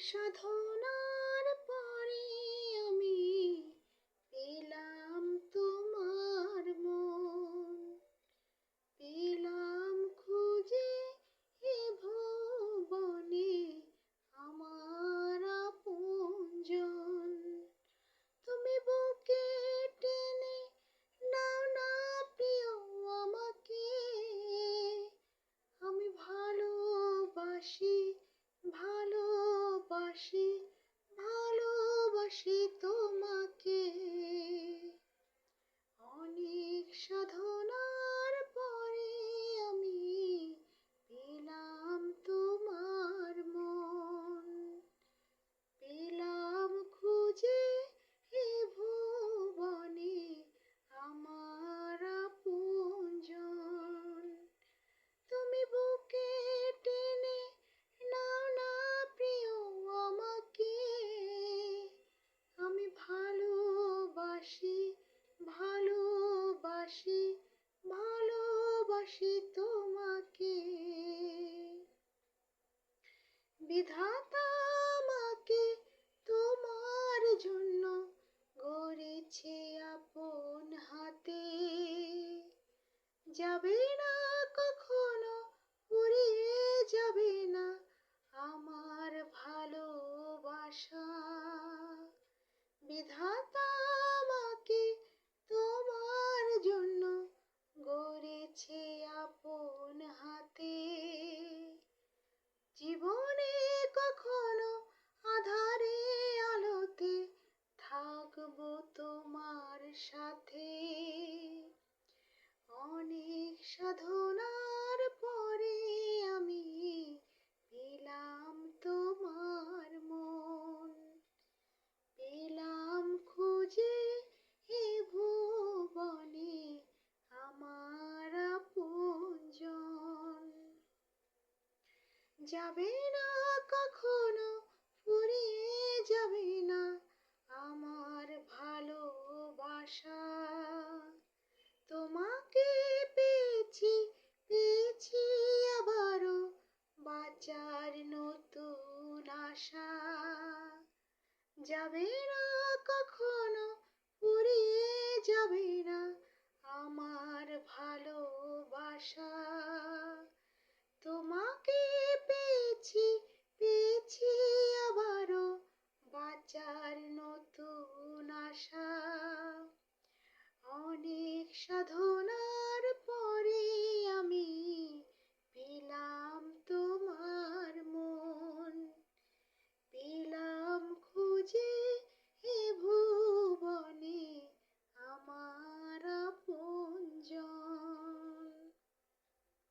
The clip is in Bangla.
সাধনার পরে আমি পেলাম তোমার মন, পেলাম খুঁজে এ ভুবনে আমার আপনজন। তুমি বুকে টেনে নাও না প্রিয় আমাকে, আমি ভালোবাসি ভালোবাসি ভালোবাসি তোমাকে। অনেক সাধনার পরে আমি পেলাম তোমার মন, পেলাম খুঁজে এ ভুবনে আমার আপনজন। তুমি বুকে টেনে নাও না প্রিয় আমাকে, আমি ভালোবাসি ভালোবাসি ভালোবাসি তোমাকে। বিধাতা আমাকে তোমার জন্য গড়েছে আপন হাতে, যাবে না কখনো ফুরিয়ে যাবে না আমার ভালোবাসা। বিধাতা আমাকে তোমার জন্য গড়েছে আপন হাতে, জীবনে কখনো আধারে আলোতে থাকবো তোমার সাথে। অনেক সাধনার পরে আমি পেলাম তোমার মন, পেলাম খুঁজে এ ভুবনে আমার আপনজন। যাবে না কখনো ফুরিয়ে যাবে না আমার ভালোবাসা। তোমাকে পেয়েছি পেয়েছি আবারও বাঁচার নতুন আশা। যাবে না কখনো ফুরিয়ে যাবে না আমার ভালোবাসা। তোমাকে